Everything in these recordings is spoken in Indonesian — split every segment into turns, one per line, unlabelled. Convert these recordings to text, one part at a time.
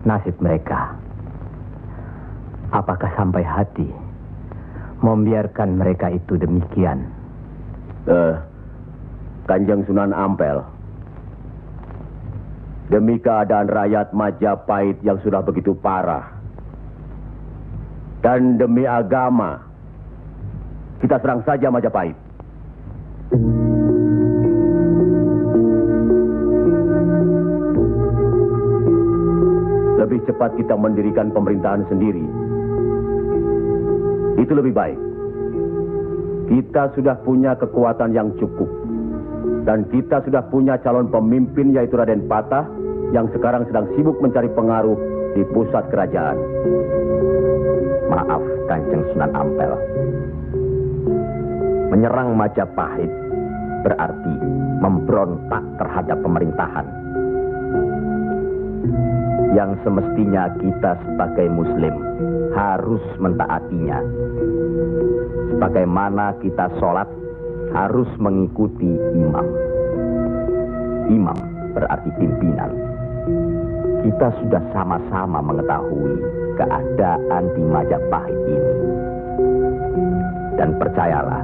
nasib mereka. Apakah sampai hati membiarkan mereka itu demikian?
Kanjeng Sunan Ampel, demi keadaan rakyat Majapahit yang sudah begitu parah, dan demi agama, kita serang saja Majapahit. Lebih cepat kita mendirikan pemerintahan sendiri. Itu lebih baik. Kita sudah punya kekuatan yang cukup. Dan kita sudah punya calon pemimpin yaitu Raden Patah yang sekarang sedang sibuk mencari pengaruh di pusat kerajaan.
Maaf, Kanjeng Sunan Ampel. Menyerang Majapahit berarti memberontak terhadap pemerintahan. Yang semestinya kita sebagai Muslim harus mentaatinya. Sebagaimana kita sholat harus mengikuti imam. Imam berarti pimpinan. Kita sudah sama-sama mengetahui keadaan di Majapahit ini. Dan percayalah,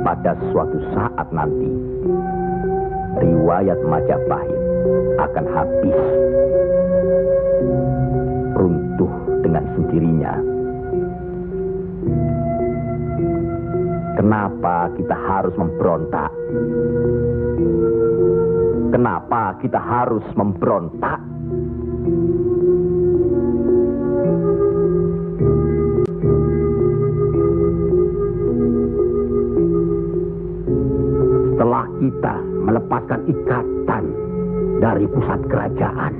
pada suatu saat nanti, riwayat Majapahit akan habis. Runtuh dengan sendirinya. Kenapa kita harus memberontak? Kenapa kita harus memberontak? Setelah kita melepaskan ikatan dari pusat kerajaan,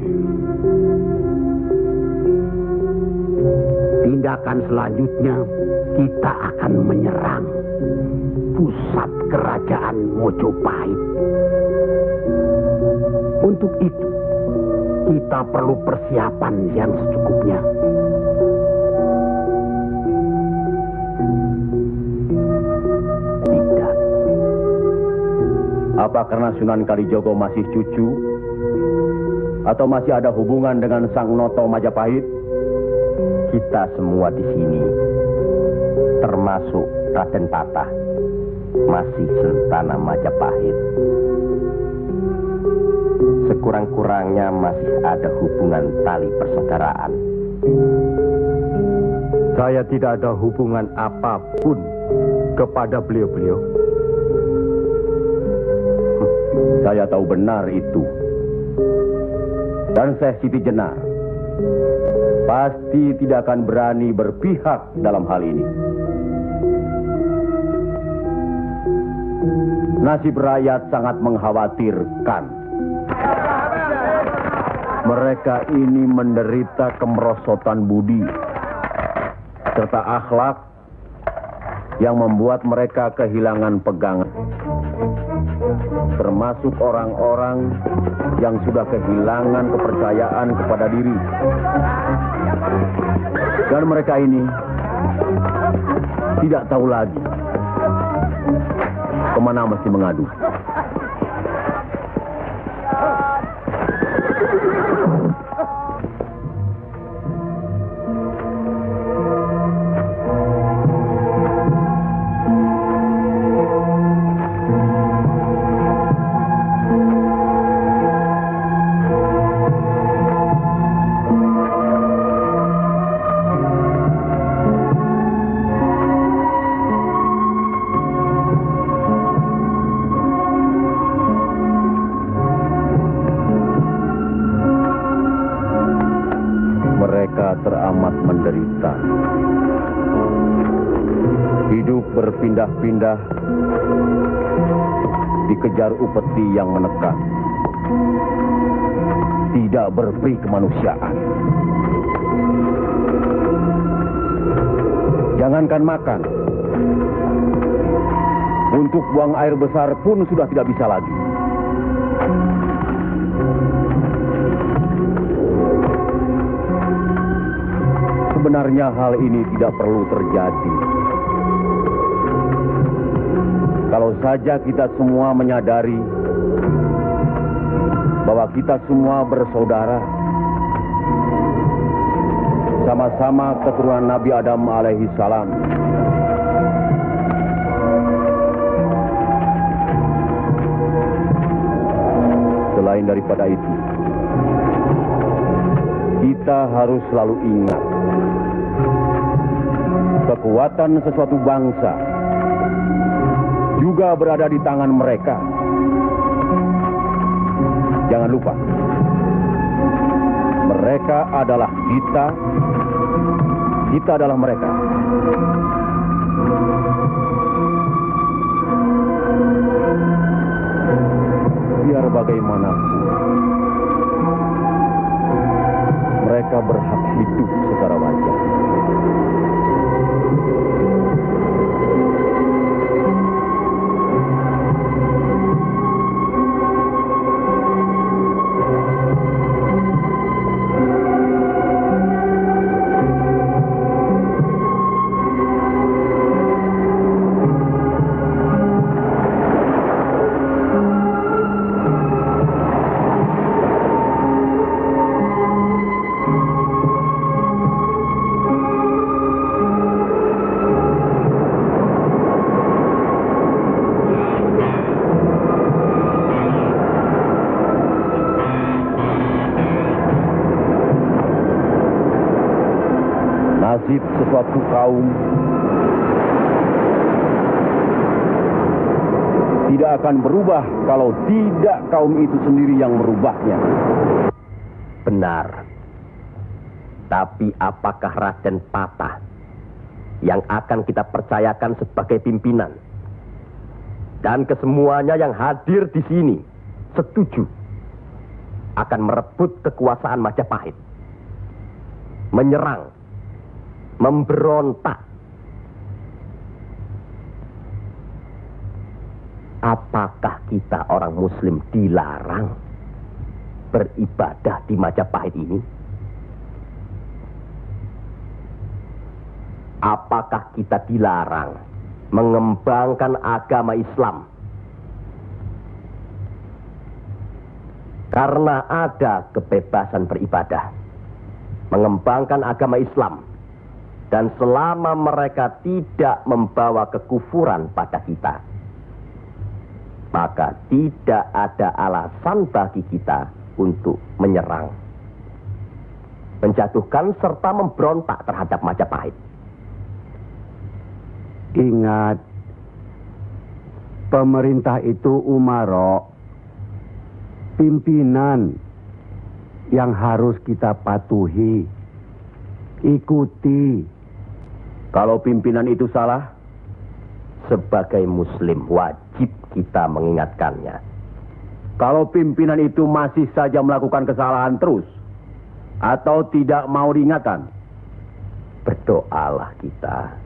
tindakan selanjutnya kita akan menyerang pusat kerajaan Mojopahit. Untuk itu, kita perlu persiapan yang secukupnya. Tidak.
Apa karena Sunan Kalijogo masih cucu? Atau masih ada hubungan dengan Sang Noto Majapahit?
Kita semua di sini, termasuk Raden Patah, masih sentana Majapahit. Sekurang-kurangnya masih ada hubungan tali persaudaraan.
Saya tidak ada hubungan apapun kepada beliau-beliau.
Saya tahu benar itu. Dan Syekh Siti Jenar pasti tidak akan berani berpihak dalam hal ini. Nasib rakyat sangat mengkhawatirkan. Mereka ini menderita kemerosotan budi serta akhlak yang membuat mereka kehilangan pegangan. Termasuk orang-orang yang sudah kehilangan kepercayaan kepada diri. Dan mereka ini tidak tahu lagi kemana mesti mengadu. Teramat menderita. Hidup berpindah-pindah, dikejar upeti yang menekan, tidak berperi kemanusiaan. Jangankan makan, untuk buang air besar pun sudah tidak bisa lagi. Sebenarnya hal ini tidak perlu terjadi. Kalau saja kita semua menyadari bahwa kita semua bersaudara, bersama keturunan Nabi Adam alaihi salam. Selain daripada itu, kita harus selalu ingat kekuatan sesuatu bangsa juga berada di tangan mereka. Jangan lupa, mereka adalah kita, kita adalah mereka. Biar bagaimanapun, mereka berhak hidup secara wajar. Nasib sesuatu kaum tidak akan berubah kalau tidak kaum itu sendiri yang merubahnya.
Benar. Tapi apakah Raden Patah yang akan kita percayakan sebagai pimpinan? Dan kesemuanya yang hadir di sini setuju akan merebut kekuasaan Majapahit, menyerang, memberontak. Apakah kita orang Muslim dilarang beribadah di Majapahit ini? Apakah kita dilarang mengembangkan agama Islam? Karena ada kebebasan beribadah, mengembangkan agama Islam. Dan selama mereka tidak membawa kekufuran pada kita, maka tidak ada alasan bagi kita untuk menyerang, menjatuhkan serta memberontak terhadap Majapahit.
Ingat, pemerintah itu umaro, pimpinan yang harus kita patuhi, ikuti.
Kalau pimpinan itu salah,
Sebagai Muslim wajib kita mengingatkannya.
kalau pimpinan itu masih saja melakukan kesalahan terus, atau tidak mau diingatkan,
Berdoalah kita.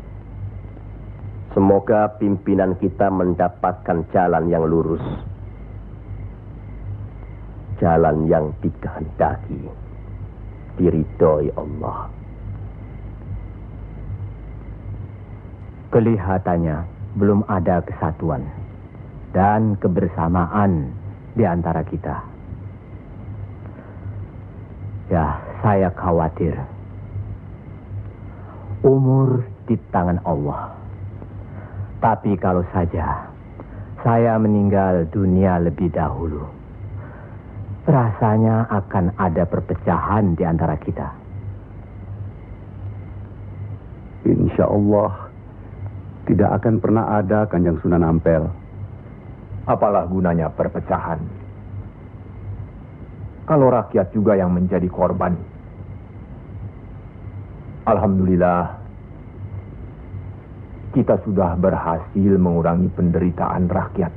Semoga pimpinan kita mendapatkan jalan yang lurus, jalan yang dikehendaki, diridhoi Allah.
Kelihatannya belum ada kesatuan dan kebersamaan di antara kita. Ya, saya khawatir. Umur di tangan Allah. Tapi kalau saja saya meninggal dunia lebih dahulu, rasanya akan ada perpecahan di antara kita.
Insya Allah tidak akan pernah ada, Kanjeng Sunan Ampel.
Apalah gunanya perpecahan kalau rakyat juga yang menjadi korban? Alhamdulillah, kita sudah berhasil mengurangi penderitaan rakyat.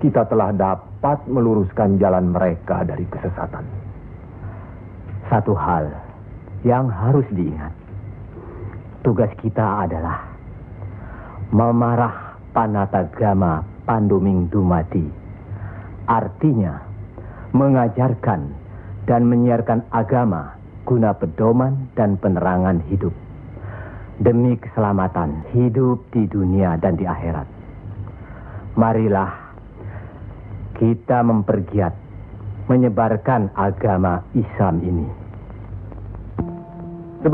Kita telah dapat meluruskan jalan mereka dari kesesatan.
Satu hal yang harus diingat. Tugas kita adalah memarah Panatagama Panduming Dumadi. Artinya, mengajarkan dan menyiarkan agama guna pedoman dan penerangan hidup. Demi keselamatan hidup di dunia dan di akhirat. Marilah kita mempergiat menyebarkan agama Islam ini.